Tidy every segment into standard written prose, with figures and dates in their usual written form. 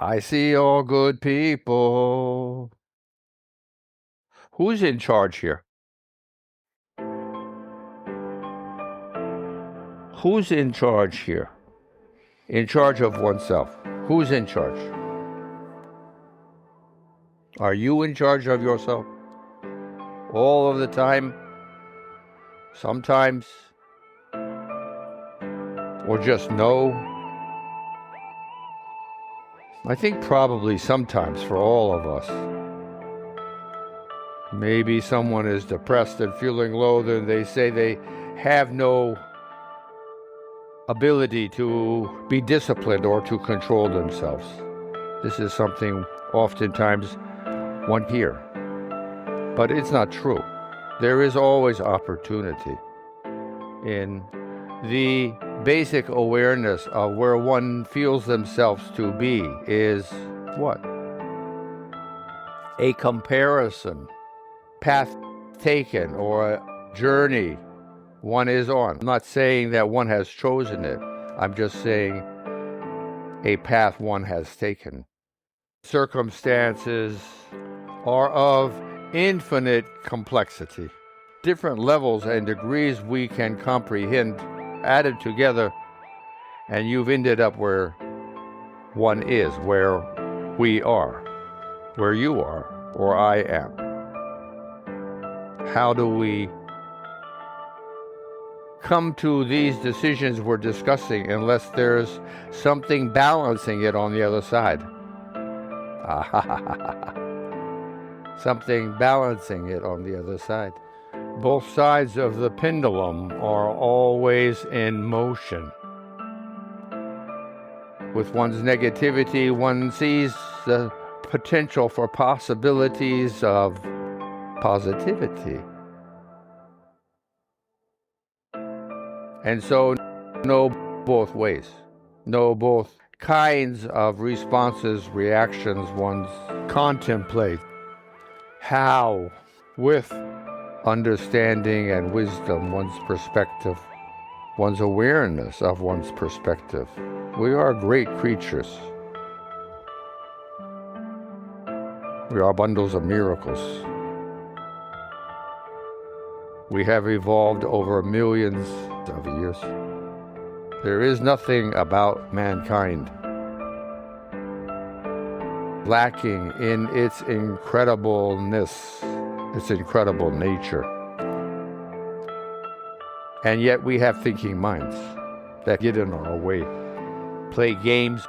I see all good people. Who's in charge here? Who's in charge here? In charge of oneself. Who's in charge? Are you in charge of yourself? All of the time? Sometimes? Or just no? I think probably sometimes for all of us. Maybe someone is depressed and feeling low, then they say they have no ability to be disciplined or to control themselves. This is something oftentimes one hears, but it's not true. There is always opportunity in the basic awareness of where one feels themselves to be is what? A comparison, path taken, or a journey one is on. I'm not saying that one has chosen it. I'm just saying a path one has taken. Circumstances are of infinite complexity. Different levels and degrees we can comprehend added together, and you've ended up where one is, where we are, where you are, or I am. How do we come to these decisions we're discussing unless there's something balancing it on the other side? Something balancing it on the other side. Both sides of the pendulum are always in motion. With one's negativity, one sees the potential for possibilities of positivity. And so, know both ways. Know both kinds of responses, reactions one contemplates. How, with understanding and wisdom, one's perspective, one's awareness of one's perspective. We are great creatures. We are bundles of miracles. We have evolved over millions of years. There is nothing about mankind lacking in its incredibleness, its incredible nature. And yet we have thinking minds that get in our way, play games.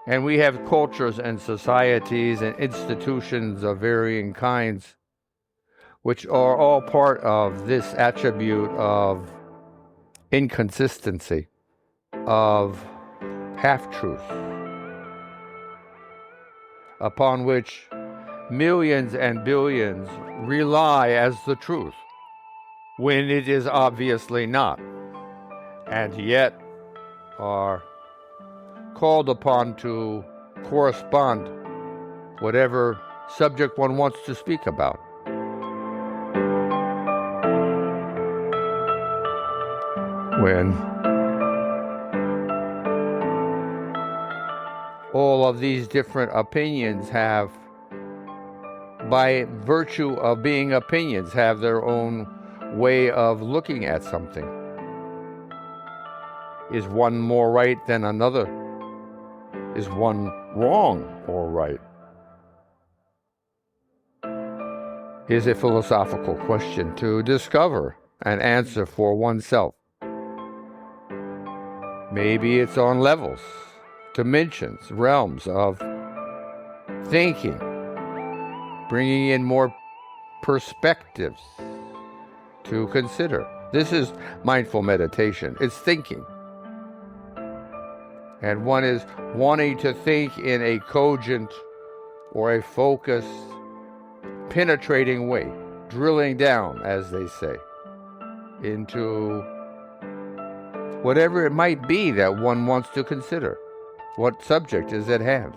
And we have cultures and societies and institutions of varying kinds, which are all part of this attribute of inconsistency, of half-truth, upon which millions and billions rely as the truth, when it is obviously not, and yet are called upon to correspond whatever subject one wants to speak about. When all of these different opinions have, by virtue of being opinions, have their own way of looking at something. Is one more right than another? Is one wrong or right? Is a philosophical question to discover and answer for oneself. Maybe it's on levels, dimensions, realms of thinking, bringing in more perspectives to consider. This is mindful meditation. It's thinking. And one is wanting to think in a cogent or a focused, penetrating way, drilling down, as they say, into whatever it might be that one wants to consider. What subject is at hand?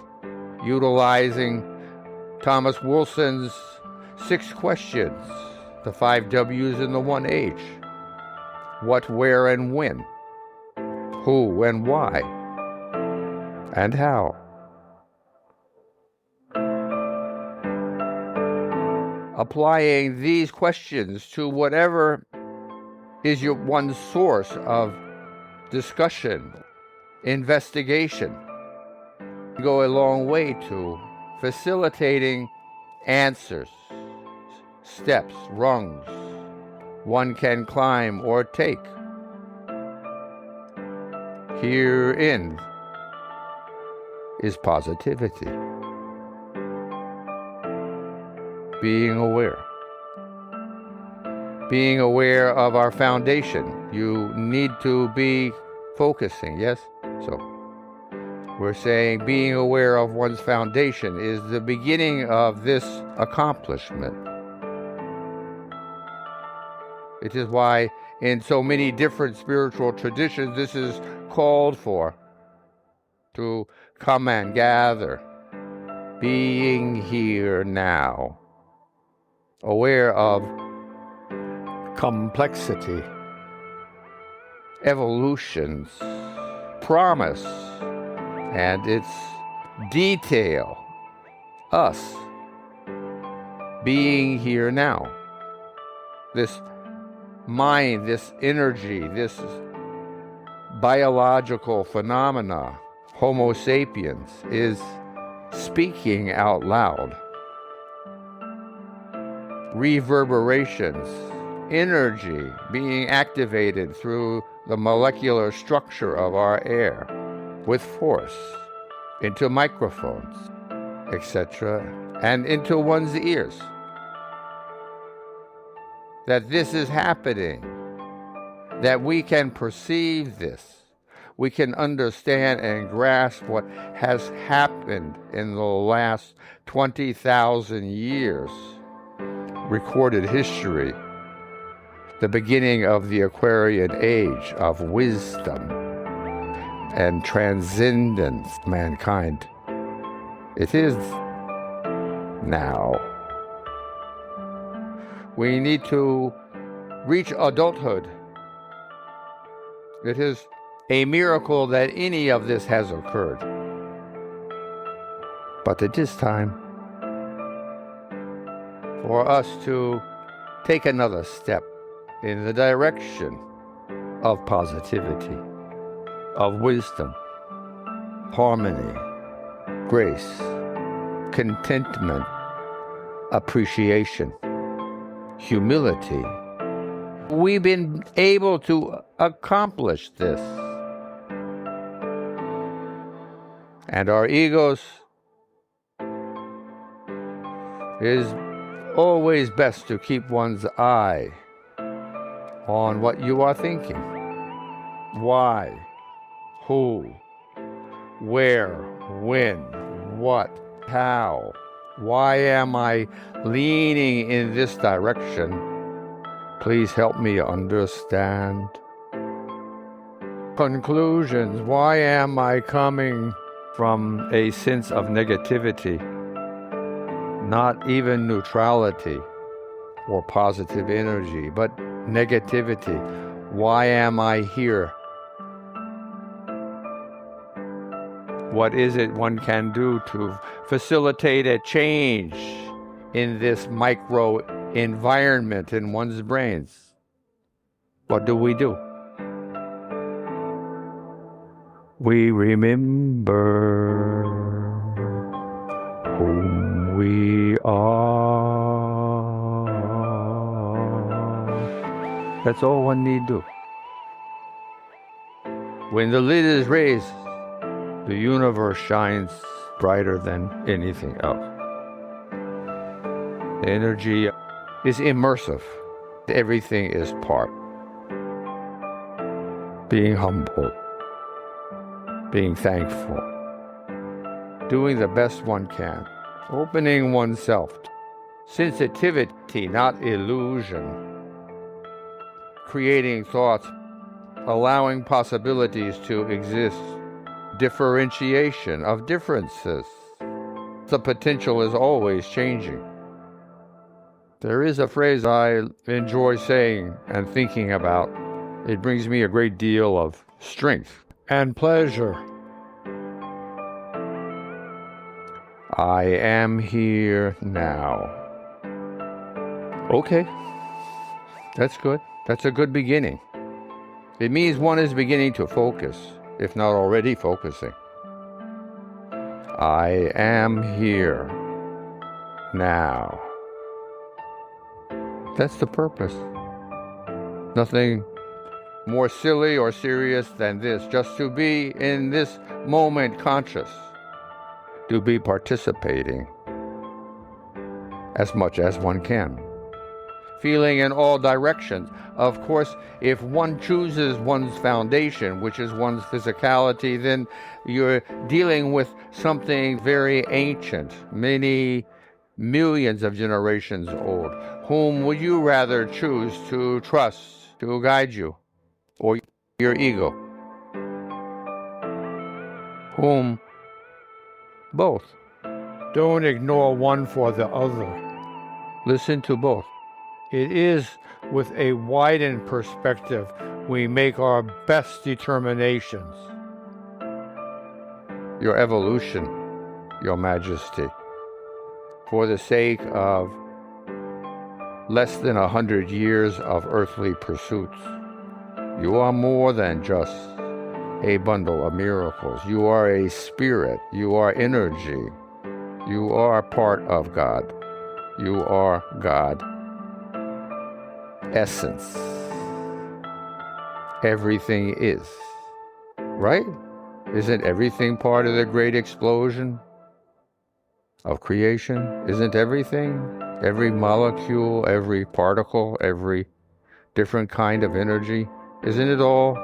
Utilizing Thomas Wilson's 6 questions, the 5 W's and the 1 H. What, where, and when. Who and why. and how. Applying these questions to whatever is your one source of discussion, investigation, go a long way to facilitating answers, steps, rungs one can climb or take. Herein is positivity. Being aware. Being aware of our foundation. You need to be focusing, yes? So we're saying being aware of one's foundation is the beginning of this accomplishment. It is why in so many different spiritual traditions this is called for, to come and gather, being here now, aware of complexity, evolutions, promise, and its detail, us, being here now. This mind, this energy, this biological phenomena, Homo sapiens, is speaking out loud. Reverberations, energy being activated through the molecular structure of our air with force into microphones, etc., and into one's ears. That this is happening, that we can perceive this, we can understand and grasp what has happened in the last 20,000 years, recorded history, the beginning of the Aquarian age of wisdom and transcendence, mankind. It is now. We need to reach adulthood. It is a miracle that any of this has occurred. But it is time for us to take another step in the direction of positivity, of wisdom, harmony, grace, contentment, appreciation, humility. We've been able to accomplish this. And our egos is always best to keep one's eye on what you are thinking. Why, who, where, when, what, how. Why am I leaning in this direction? Please help me understand. Conclusions. Why am I coming from a sense of negativity, not even neutrality or positive energy, but negativity? Why am I here? What is it one can do to facilitate a change in this micro environment in one's brains? What do? We remember whom we are. That's all one need do. When the lid is raised, the universe shines brighter than anything else. The energy is immersive. Everything is part. Being humble, being thankful, doing the best one can, opening oneself, sensitivity, not illusion, creating thoughts, allowing possibilities to exist, differentiation of differences. The potential is always changing. There is a phrase I enjoy saying and thinking about. It brings me a great deal of strength and pleasure. I am here now. Okay, that's good. That's a good beginning. It means one is beginning to focus, if not already focusing. I am here now. That's the purpose. Nothing more silly or serious than this, just to be in this moment conscious, to be participating as much as one can, feeling in all directions. Of course, if one chooses one's foundation, which is one's physicality, then you're dealing with something very ancient, many millions of generations old. Whom would you rather choose to trust, to guide you, or your ego? Whom? Both. Don't ignore one for the other. Listen to both. It is with a widened perspective we make our best determinations. Your evolution, Your Majesty, for the sake of less than 100 years of earthly pursuits, you are more than just a bundle of miracles. You are a spirit. You are energy. You are part of God. You are God. Essence. Everything is. Right? Isn't everything part of the great explosion of creation? Isn't everything? Every molecule, every particle, every different kind of energy, isn't it all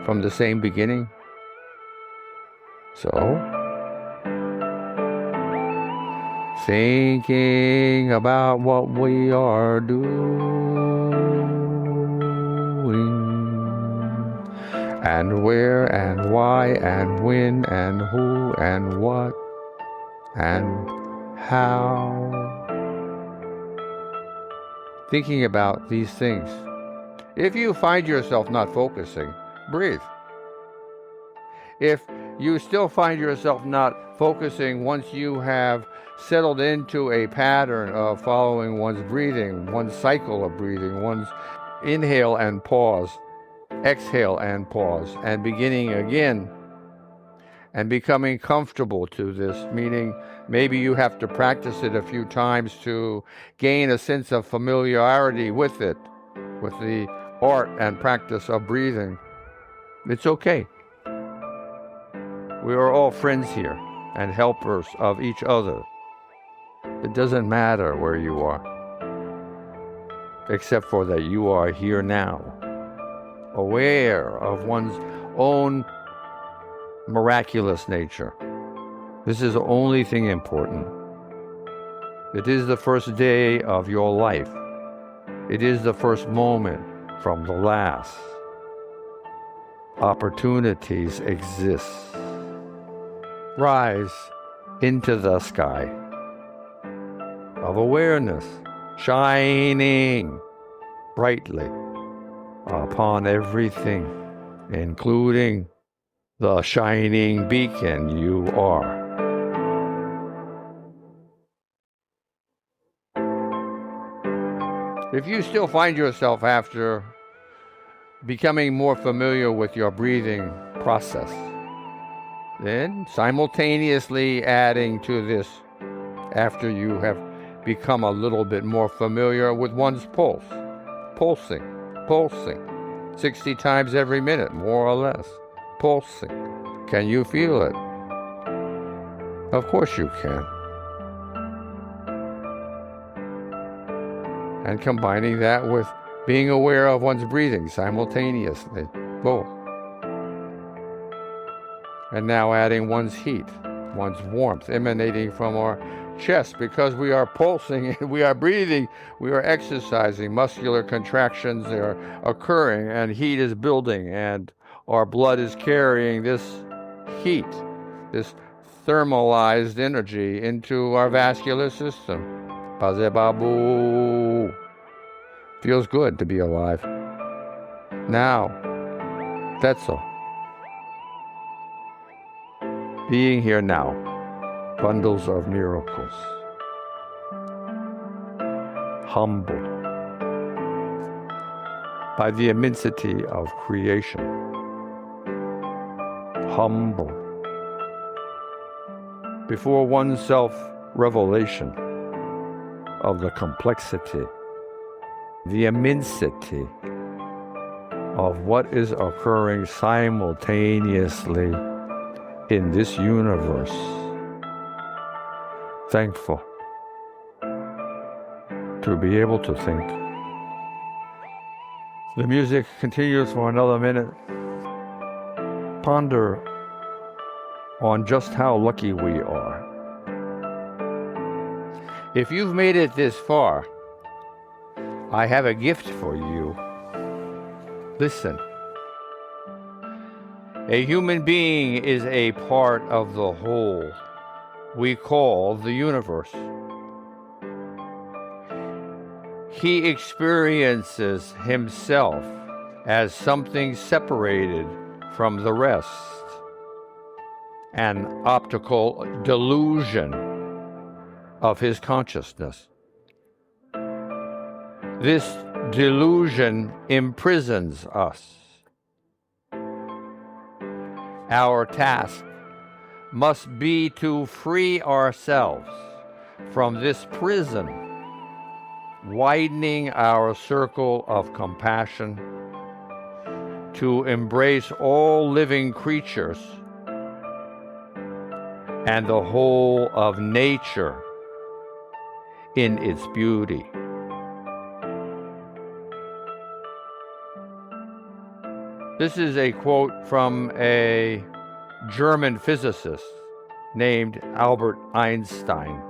from the same beginning? So, thinking about what we are doing, and where and why and when and who and what and how. Thinking about these things. If you find yourself not focusing, breathe. If you still find yourself not focusing once you have settled into a pattern of following one's breathing, one's cycle of breathing, one's inhale and pause, exhale and pause, and beginning again, and becoming comfortable to this, meaning maybe you have to practice it a few times to gain a sense of familiarity with it, with the art and practice of breathing. It's okay. We are all friends here and helpers of each other. It doesn't matter where you are, except for that you are here now, aware of one's own miraculous nature. This is the only thing important. It is the first day of your life. It is the first moment from the last. Opportunities exist. Rise into the sky of awareness, shining brightly upon everything, including the shining beacon you are. If you still find yourself after becoming more familiar with your breathing process, then simultaneously adding to this, after you have become a little bit more familiar with one's pulse, pulsing, 60 times every minute, more or less, pulsing. Can you feel it? Of course you can. And combining that with being aware of one's breathing simultaneously, both. And now adding one's heat, one's warmth emanating from our chest, because we are pulsing and we are breathing, we are exercising, muscular contractions are occurring, and heat is building, and our blood is carrying this heat, this thermalized energy into our vascular system. Babu. Feels good to be alive. Now, that's all. Being here now. bundles of miracles. Humbled by the immensity of creation. Humble before one's self-revelation of the complexity, the immensity of what is occurring simultaneously in this universe. Thankful to be able to think. The music continues for another minute. Ponder on just how lucky we are. If you've made it this far, I have a gift for you. Listen. A human being is a part of the whole we call the universe. He experiences himself as something separated from the rest, an optical delusion of his consciousness. This delusion imprisons us. Our task must be to free ourselves from this prison, widening our circle of compassion to embrace all living creatures and the whole of nature in its beauty. This is a quote from a German physicist named Albert Einstein,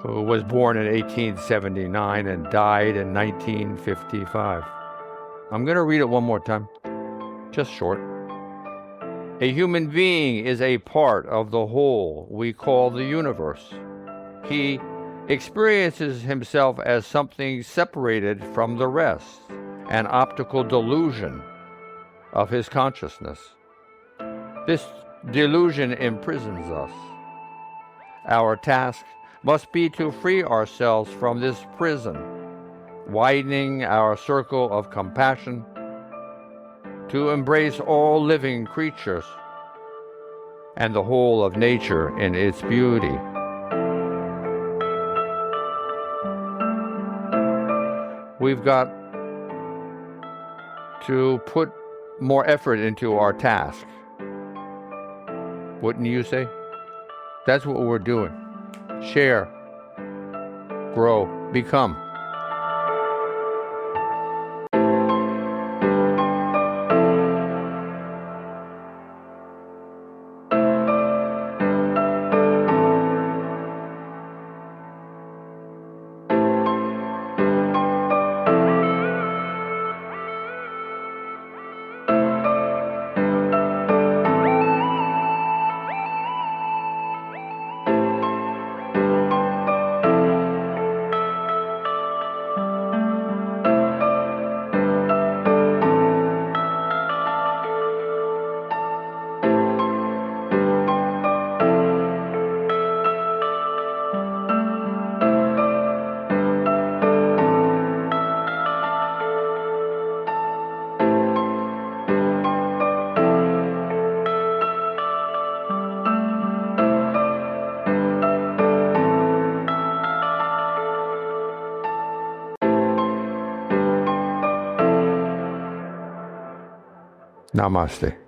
who was born in 1879 and died in 1955. I'm going to read it one more time, just short. A human being is a part of the whole we call the universe. He experiences himself as something separated from the rest, an optical delusion of his consciousness. This delusion imprisons us. Our task must be to free ourselves from this prison, widening our circle of compassion to embrace all living creatures and the whole of nature in its beauty. We've got to put more effort into our task. Wouldn't you say? That's what we're doing. Share, grow, become. Namaste.